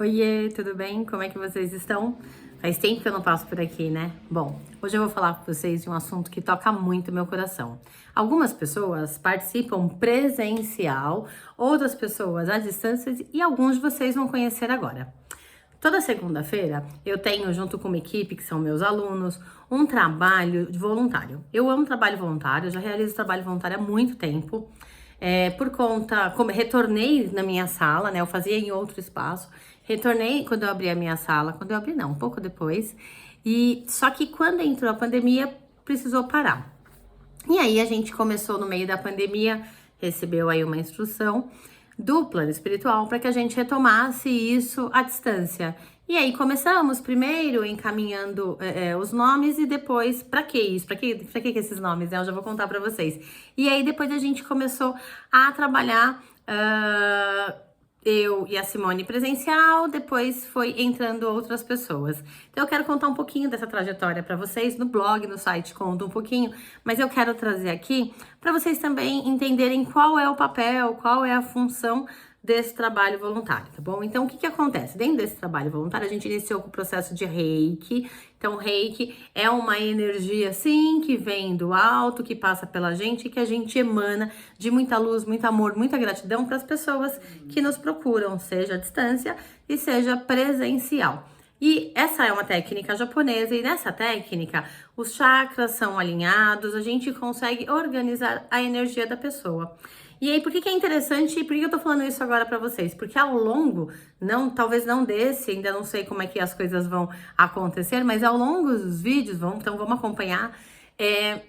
Oiê, tudo bem? Como é que vocês estão? Faz tempo que eu não passo por aqui, né? Bom, hoje eu vou falar com vocês de um assunto que toca muito meu coração. Algumas pessoas participam presencial, outras pessoas à distância e alguns de vocês vão conhecer agora. Toda segunda-feira eu tenho, junto com uma equipe, que são meus alunos, um trabalho de voluntário. Eu amo trabalho voluntário, eu já realizo trabalho voluntário há muito tempo. Por conta, como retornei na minha sala, né? Eu fazia em outro espaço. Retornei quando eu abri a minha sala, quando eu abri não, um pouco depois. E só que quando entrou a pandemia, precisou parar. E aí a gente começou no meio da pandemia, recebeu aí uma instrução do plano espiritual para que a gente retomasse isso à distância. E aí começamos primeiro encaminhando os nomes e depois, para que isso? Para que esses nomes, né? Eu já vou contar para vocês. E aí depois a gente começou a trabalhar eu e a Simone presencial, depois foi entrando outras pessoas. Então eu quero contar um pouquinho dessa trajetória para vocês no blog, no site conto um pouquinho, mas eu quero trazer aqui para vocês também entenderem qual é o papel, qual é a função desse trabalho voluntário, tá bom? Então, o que acontece? Dentro desse trabalho voluntário, a gente iniciou com o processo de Reiki. Então, Reiki é uma energia, sim, que vem do alto, que passa pela gente e que a gente emana de muita luz, muito amor, muita gratidão para as pessoas que nos procuram, seja à distância e seja presencial. E essa é uma técnica japonesa e nessa técnica os chakras são alinhados, a gente consegue organizar a energia da pessoa. E aí, por que é interessante e por que eu tô falando isso agora pra vocês? Porque ao longo, talvez não desse, ainda não sei como é que as coisas vão acontecer, mas ao longo dos vídeos, então vamos acompanhar,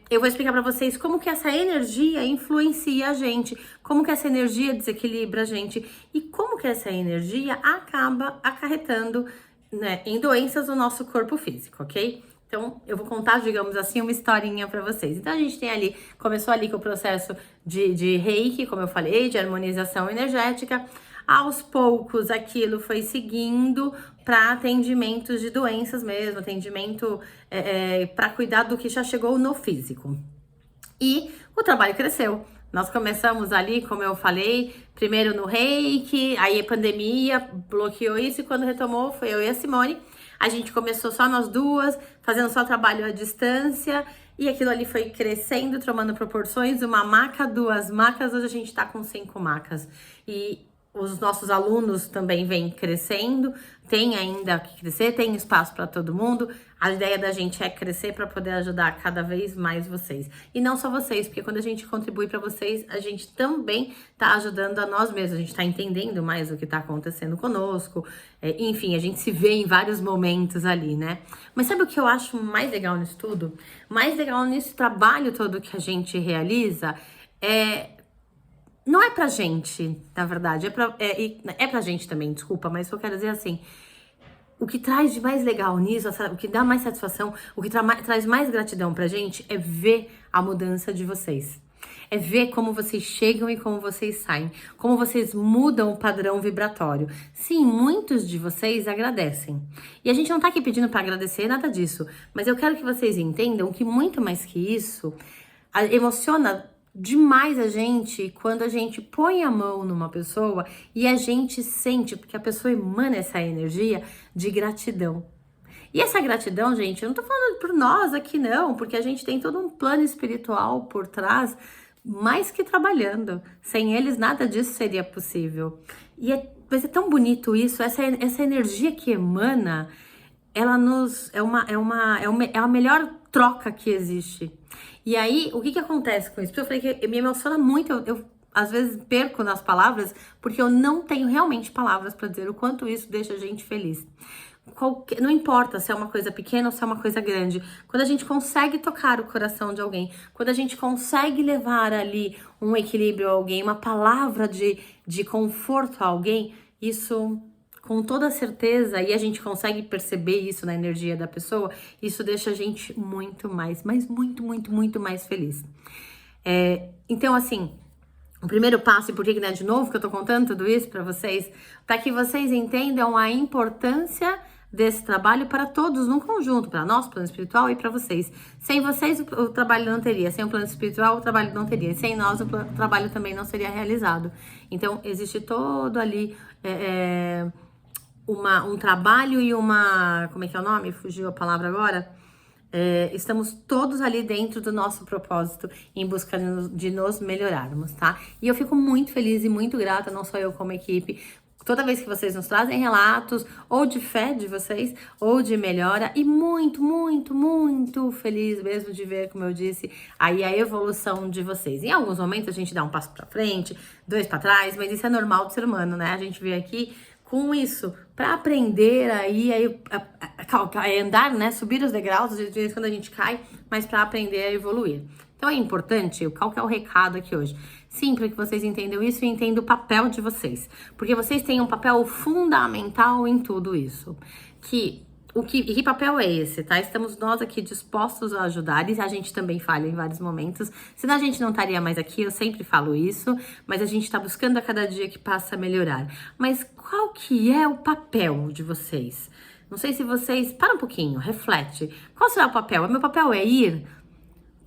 eu vou explicar pra vocês como que essa energia influencia a gente, como que essa energia desequilibra a gente e como que essa energia acaba acarretando, né, em doenças do nosso corpo físico, ok? Então, eu vou contar, digamos assim, uma historinha para vocês. Então, a gente tem ali, começou ali com o processo de Reiki, como eu falei, de harmonização energética. Aos poucos, aquilo foi seguindo para atendimentos de doenças mesmo, atendimento para cuidar do que já chegou no físico. E o trabalho cresceu. Nós começamos ali, como eu falei, primeiro no Reiki, aí a pandemia bloqueou isso e quando retomou foi eu e a Simone. A gente começou só nós duas, fazendo só trabalho à distância e aquilo ali foi crescendo, tomando proporções, uma maca, duas macas, hoje a gente tá com 5 macas. E os nossos alunos também vêm crescendo, tem ainda que crescer, tem espaço para todo mundo. A ideia da gente é crescer para poder ajudar cada vez mais vocês. E não só vocês, porque quando a gente contribui para vocês, a gente também tá ajudando a nós mesmos. A gente tá entendendo mais o que tá acontecendo conosco. Enfim, a gente se vê em vários momentos ali, né? Mas sabe o que eu acho mais legal nisso tudo? Mais legal nesse trabalho todo que a gente realiza não é pra gente, na verdade, é pra gente também, desculpa, mas eu quero dizer assim, o que traz de mais legal nisso, o que dá mais satisfação, o que traz mais gratidão pra gente é ver a mudança de vocês. É ver como vocês chegam e como vocês saem, como vocês mudam o padrão vibratório. Sim, muitos de vocês agradecem. E a gente não tá aqui pedindo pra agradecer nada disso, mas eu quero que vocês entendam que muito mais que isso, emociona demais a gente quando a gente põe a mão numa pessoa e a gente sente, porque a pessoa emana essa energia de gratidão. E essa gratidão, gente, eu não tô falando por nós aqui não, porque a gente tem todo um plano espiritual por trás, mais que trabalhando. Sem eles nada disso seria possível. E mas é tão bonito isso, essa energia que emana, ela é a melhor troca que existe. E aí, o que acontece com isso? Porque eu falei que me emociona muito, eu às vezes perco nas palavras, porque eu não tenho realmente palavras para dizer o quanto isso deixa a gente feliz. Não importa se é uma coisa pequena ou se é uma coisa grande. Quando a gente consegue tocar o coração de alguém, quando a gente consegue levar ali um equilíbrio a alguém, uma palavra de conforto a alguém, isso com toda certeza, e a gente consegue perceber isso na energia da pessoa, isso deixa a gente muito mais, mas muito, muito, muito mais feliz. Então, assim, o primeiro passo, e por que, né, de novo que eu tô contando tudo isso para vocês, para que vocês entendam a importância desse trabalho para todos num conjunto, para nós, plano espiritual, e para vocês. Sem vocês, o trabalho não teria. Sem o plano espiritual, o trabalho não teria. Sem nós, o trabalho também não seria realizado. Então, existe todo ali um trabalho e uma... Como é que é o nome? Fugiu a palavra agora. Estamos todos ali dentro do nosso propósito em busca de nos melhorarmos, tá? E eu fico muito feliz e muito grata, não só eu como equipe, toda vez que vocês nos trazem relatos ou de fé de vocês ou de melhora, e muito, muito, muito feliz mesmo de ver, como eu disse, aí a evolução de vocês. Em alguns momentos a gente dá um passo para frente, dois para trás, mas isso é normal do ser humano, né? A gente vê aqui com isso para aprender aí andar, né? Subir os degraus, às vezes quando a gente cai, mas para aprender a evoluir. Então é importante, qual que é o recado aqui hoje? Sim, para que vocês entendam isso e entendam o papel de vocês. Porque vocês têm um papel fundamental em tudo isso. Que papel é esse, tá? Estamos nós aqui dispostos a ajudar, e a gente também falha em vários momentos. Senão a gente não estaria mais aqui, eu sempre falo isso, mas a gente tá buscando a cada dia que passa a melhorar. Mas qual que é o papel de vocês? Não sei se vocês... Para um pouquinho, reflete. Qual será o papel? O meu papel é ir?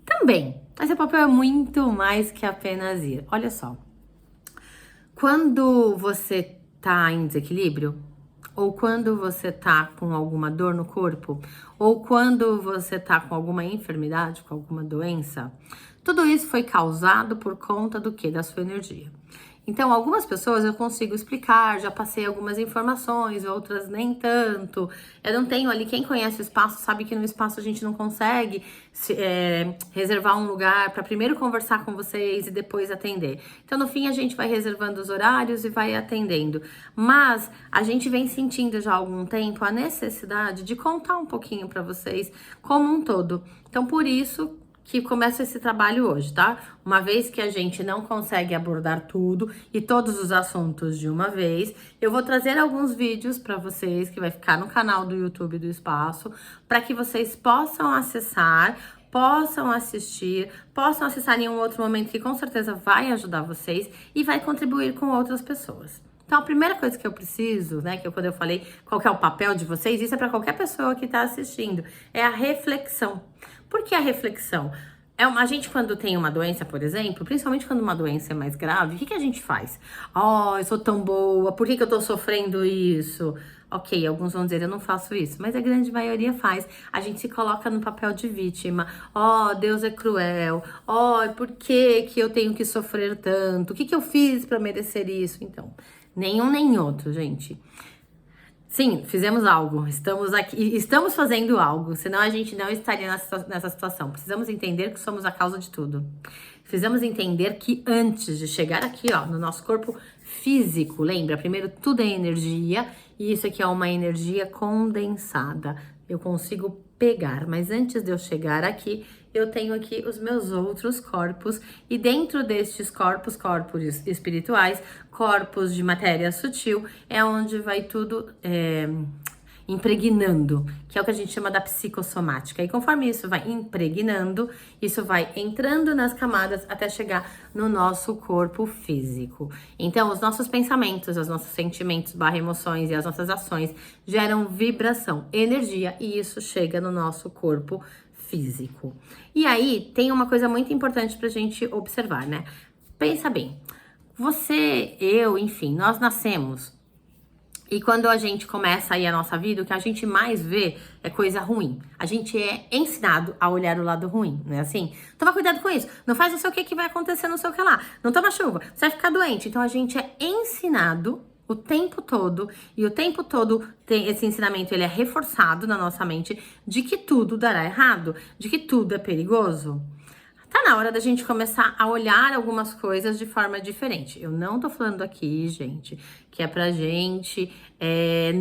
Também. Mas seu papel é muito mais que apenas ir. Olha só. Quando você tá em desequilíbrio, ou quando você tá com alguma dor no corpo, ou quando você tá com alguma enfermidade, com alguma doença, tudo isso foi causado por conta do quê? Da sua energia. Então, algumas pessoas eu consigo explicar, já passei algumas informações, outras nem tanto. Eu não tenho ali, quem conhece o espaço sabe que no espaço a gente não consegue reservar um lugar para primeiro conversar com vocês e depois atender. Então, no fim, a gente vai reservando os horários e vai atendendo. Mas a gente vem sentindo já há algum tempo a necessidade de contar um pouquinho para vocês como um todo. Então, por isso que começa esse trabalho hoje, tá? Uma vez que a gente não consegue abordar tudo e todos os assuntos de uma vez, eu vou trazer alguns vídeos para vocês, que vai ficar no canal do YouTube do Espaço, para que vocês possam acessar, possam assistir, possam acessar em um outro momento que com certeza vai ajudar vocês e vai contribuir com outras pessoas. Então, a primeira coisa que eu preciso, né, quando eu falei qual que é o papel de vocês, isso é para qualquer pessoa que está assistindo, é a reflexão. Por que a reflexão? A gente, quando tem uma doença, por exemplo, principalmente quando uma doença é mais grave, o que a gente faz? Oh, eu sou tão boa, por que eu tô sofrendo isso? Ok, alguns vão dizer, eu não faço isso, mas a grande maioria faz. A gente se coloca no papel de vítima. Oh, Deus é cruel. Oh, por que eu tenho que sofrer tanto? O que eu fiz para merecer isso? Então, nenhum nem outro, gente. Sim, fizemos algo, estamos aqui, estamos fazendo algo, senão a gente não estaria nessa situação. Precisamos entender que somos a causa de tudo. Precisamos entender que antes de chegar aqui, ó, no nosso corpo físico, lembra? Primeiro, tudo é energia, e isso aqui é uma energia condensada. Eu consigo pegar, mas antes de eu chegar aqui, eu tenho aqui os meus outros corpos, e dentro destes corpos espirituais, corpos de matéria sutil, é onde vai tudo impregnando, que é o que a gente chama da psicossomática. E conforme isso vai impregnando, isso vai entrando nas camadas até chegar no nosso corpo físico. Então, os nossos pensamentos, os nossos sentimentos, emoções e as nossas ações geram vibração, energia, e isso chega no nosso corpo físico. E aí, tem uma coisa muito importante pra gente observar, né? Pensa bem, você, eu, enfim, nós nascemos. E quando a gente começa aí a nossa vida, o que a gente mais vê é coisa ruim. A gente é ensinado a olhar o lado ruim, não é assim? Toma cuidado com isso. Não faz não sei o que vai acontecer, não sei o que lá. Não toma chuva, você vai ficar doente. Então a gente é ensinado o tempo todo, e o tempo todo esse ensinamento ele é reforçado na nossa mente de que tudo dará errado, de que tudo é perigoso. Tá na hora da gente começar a olhar algumas coisas de forma diferente. Eu não tô falando aqui, gente, que é pra gente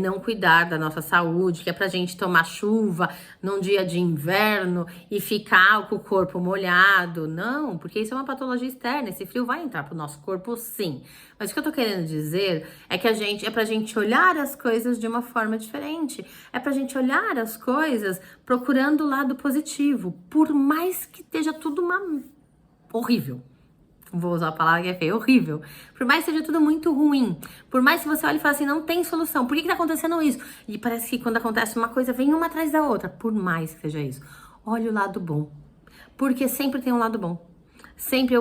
não cuidar da nossa saúde, que é pra gente tomar chuva num dia de inverno e ficar com o corpo molhado. Não, porque isso é uma patologia externa. Esse frio vai entrar pro nosso corpo, sim. Mas o que eu tô querendo dizer é que é pra gente olhar as coisas de uma forma diferente. É pra gente olhar as coisas procurando o lado positivo, por mais que esteja tudo horrível. Vou usar a palavra que é feia, horrível. Por mais que seja tudo muito ruim, por mais que você olhe e fale assim, não tem solução, por que tá acontecendo isso? E parece que quando acontece uma coisa, vem uma atrás da outra, por mais que seja isso. Olha o lado bom, porque sempre tem um lado bom.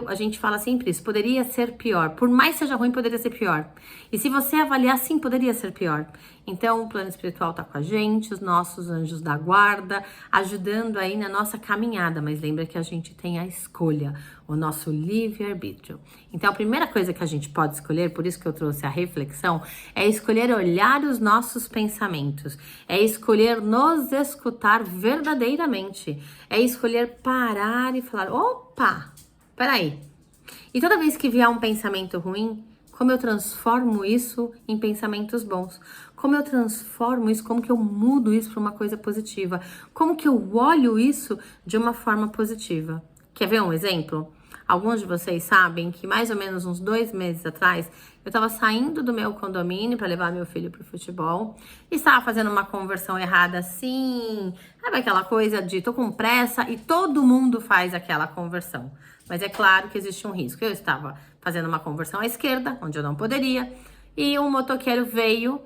a gente fala sempre isso, poderia ser pior. Por mais que seja ruim, poderia ser pior. E se você avaliar, sim, poderia ser pior. Então, o plano espiritual tá com a gente, os nossos anjos da guarda, ajudando aí na nossa caminhada. Mas lembra que a gente tem a escolha, o nosso livre-arbítrio. Então, a primeira coisa que a gente pode escolher, por isso que eu trouxe a reflexão, é escolher olhar os nossos pensamentos. É escolher nos escutar verdadeiramente. É escolher parar e falar, opa! Peraí. E toda vez que vier um pensamento ruim, como eu transformo isso em pensamentos bons? Como eu transformo isso? Como que eu mudo isso para uma coisa positiva? Como que eu olho isso de uma forma positiva? Quer ver um exemplo? Alguns de vocês sabem que mais ou menos uns 2 meses atrás, eu estava saindo do meu condomínio para levar meu filho para o futebol e estava fazendo uma conversão errada assim, sabe aquela coisa de tô com pressa e todo mundo faz aquela conversão. Mas é claro que existe um risco. Eu estava fazendo uma conversão à esquerda, onde eu não poderia, e um motoqueiro veio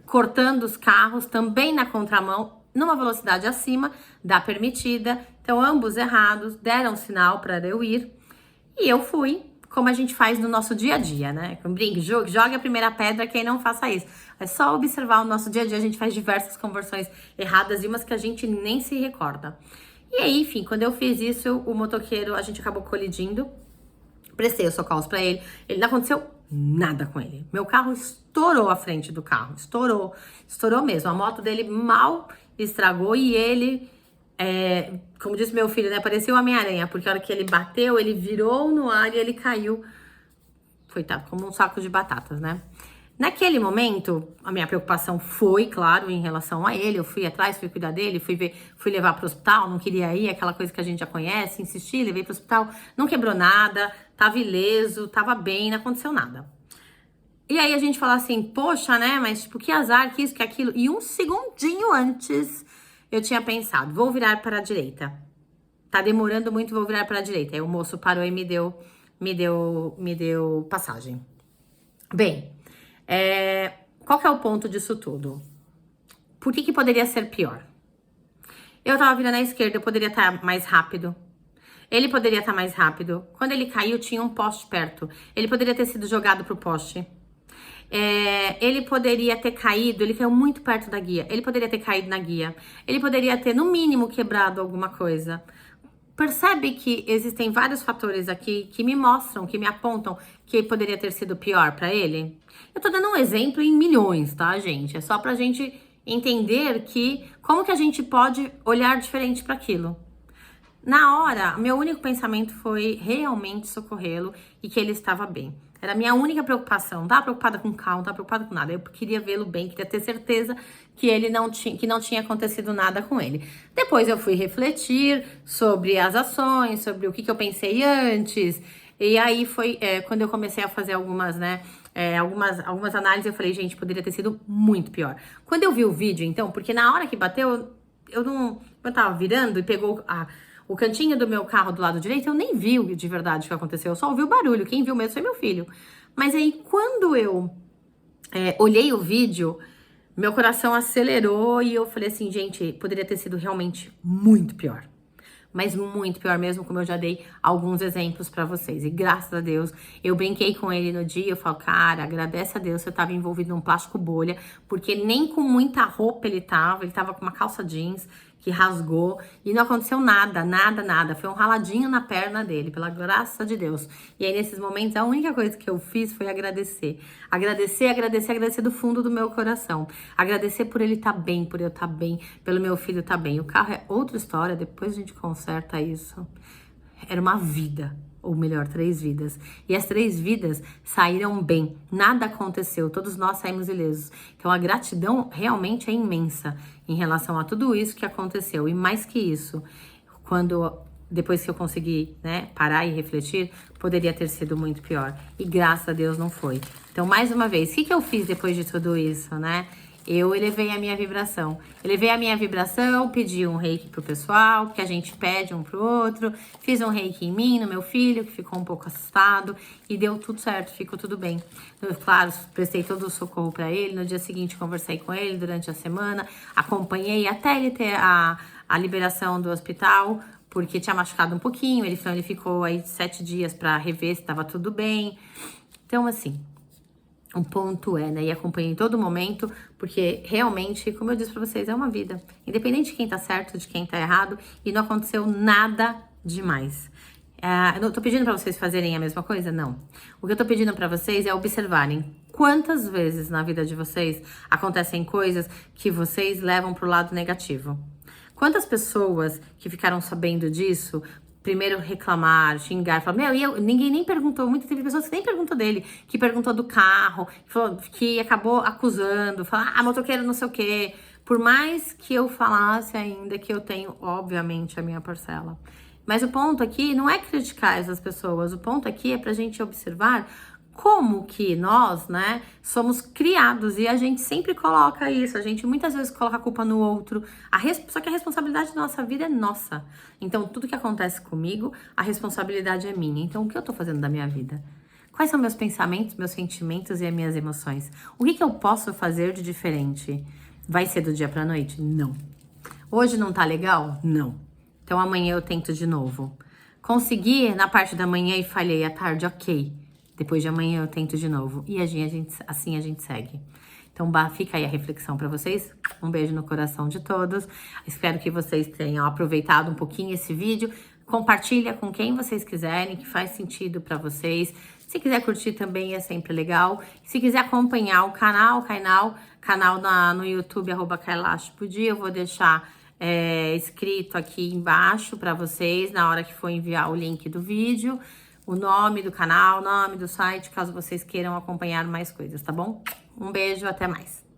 cortando os carros também na contramão, numa velocidade acima da permitida. Então, ambos errados, deram sinal para eu ir. E eu fui, como a gente faz no nosso dia a dia, né? Com brinque, jogue a primeira pedra, quem não faça isso. É só observar o nosso dia a dia, a gente faz diversas conversões erradas e umas que a gente nem se recorda. E aí, enfim, quando eu fiz isso, o motoqueiro, a gente acabou colidindo. Prestei os socorros pra ele. Não aconteceu nada com ele. Meu carro estourou a frente do carro. Estourou mesmo. A moto dele mal estragou e ele, como disse meu filho, né? Parecia o Homem-Aranha, porque a hora que ele bateu, ele virou no ar e ele caiu. Coitado, como um saco de batatas, né? Naquele momento, a minha preocupação foi, claro, em relação a ele. Eu fui atrás, fui cuidar dele, fui levar para o hospital, não queria ir, aquela coisa que a gente já conhece, insisti, levei para o hospital, não quebrou nada, tava ileso, tava bem, não aconteceu nada. E aí a gente fala assim, poxa, né, mas tipo, que azar, que isso, que aquilo. E um segundinho antes, eu tinha pensado, vou virar para a direita. Tá demorando muito, vou virar para a direita. Aí o moço parou e me deu passagem. Bem... qual que é o ponto disso tudo? Por que poderia ser pior? Eu tava virando à esquerda, eu poderia estar mais rápido. Ele poderia estar mais rápido. Quando ele caiu, tinha um poste perto. Ele poderia ter sido jogado pro poste. Ele poderia ter caído, ele caiu muito perto da guia. Ele poderia ter caído na guia. Ele poderia ter, no mínimo, quebrado alguma coisa. Percebe que existem vários fatores aqui que me mostram, que me apontam que poderia ter sido pior para ele? Eu tô dando um exemplo em milhões, tá, gente? É só pra gente entender que como que a gente pode olhar diferente para aquilo. Na hora, meu único pensamento foi realmente socorrê-lo e que ele estava bem. Era a minha única preocupação. Não tava preocupada com calma, não tava preocupada com nada. Eu queria vê-lo bem, queria ter certeza que não tinha acontecido nada com ele. Depois eu fui refletir sobre as ações, sobre o que eu pensei antes. E aí foi quando eu comecei a fazer algumas, né? Algumas análises, eu falei, gente, poderia ter sido muito pior. Quando eu vi o vídeo, então, porque na hora que bateu, eu tava virando e pegou o cantinho do meu carro do lado direito, eu nem vi de verdade o que aconteceu, eu só ouvi o barulho. Quem viu mesmo foi meu filho. Mas aí, quando eu olhei o vídeo, meu coração acelerou e eu falei assim, gente, poderia ter sido realmente muito pior. Mas muito pior mesmo, como eu já dei alguns exemplos pra vocês. E graças a Deus, eu brinquei com ele no dia, eu falo, cara, agradece a Deus, você tava envolvido num plástico bolha, porque nem com muita roupa ele tava com uma calça jeans que rasgou e não aconteceu nada, nada. Foi um raladinho na perna dele, pela graça de Deus. E aí, nesses momentos, a única coisa que eu fiz foi agradecer. Agradecer do fundo do meu coração. Agradecer por ele estar bem, por eu estar bem, pelo meu filho estar bem. O carro é outra história, depois a gente conserta isso. Era uma vida, ou melhor, 3 vidas. E as 3 vidas saíram bem. Nada aconteceu, todos nós saímos ilesos. Então a gratidão realmente é imensa em relação a tudo isso que aconteceu. E mais que isso, depois que eu consegui, né, parar e refletir, poderia ter sido muito pior. E graças a Deus não foi. Então, mais uma vez, o que eu fiz depois de tudo isso, né? Eu elevei a minha vibração. Pedi um reiki pro pessoal, que a gente pede um pro outro. Fiz um reiki em mim, no meu filho, que ficou um pouco assustado. E deu tudo certo, ficou tudo bem. Eu, claro, prestei todo o socorro pra ele. No dia seguinte, conversei com ele durante a semana. Acompanhei até ele ter a liberação do hospital. porque tinha machucado um pouquinho, ele ficou aí 7 dias pra rever se tava tudo bem. Então, assim, o ponto é, né, e acompanhar em todo momento, porque realmente, como eu disse pra vocês, é uma vida. Independente de quem tá certo, de quem tá errado, e não aconteceu nada demais. Eu não tô pedindo pra vocês fazerem a mesma coisa? Não. O que eu tô pedindo pra vocês é observarem quantas vezes na vida de vocês acontecem coisas que vocês levam pro lado negativo. Quantas pessoas que ficaram sabendo disso, primeiro reclamar, xingar, falar, ninguém nem perguntou, teve pessoas que nem perguntou dele, que perguntou do carro, que acabou acusando, falar, motoqueiro não sei o quê. Por mais que eu falasse ainda que eu tenho, obviamente, a minha parcela. Mas o ponto aqui não é criticar essas pessoas, o ponto aqui é pra gente observar como que nós, né, somos criados e a gente sempre coloca isso, a gente muitas vezes coloca a culpa no outro, só que a responsabilidade da nossa vida é nossa. Então, tudo que acontece comigo, a responsabilidade é minha. Então, o que eu tô fazendo da minha vida? Quais são meus pensamentos, meus sentimentos e as minhas emoções? O que eu posso fazer de diferente? Vai ser do dia pra noite? Não. Hoje não tá legal? Não. Então, amanhã eu tento de novo. Consegui na parte da manhã e falhei à tarde? Ok. Depois de amanhã eu tento de novo. E assim a gente segue. Então, fica aí a reflexão para vocês. Um beijo no coração de todos. Espero que vocês tenham aproveitado um pouquinho esse vídeo. Compartilha com quem vocês quiserem, que faz sentido para vocês. Se quiser curtir também é sempre legal. Se quiser acompanhar o canal no YouTube, @KailaShPodia, eu vou deixar escrito aqui embaixo para vocês, na hora que for enviar o link do vídeo, o nome do canal, o nome do site, caso vocês queiram acompanhar mais coisas, tá bom? Um beijo, até mais!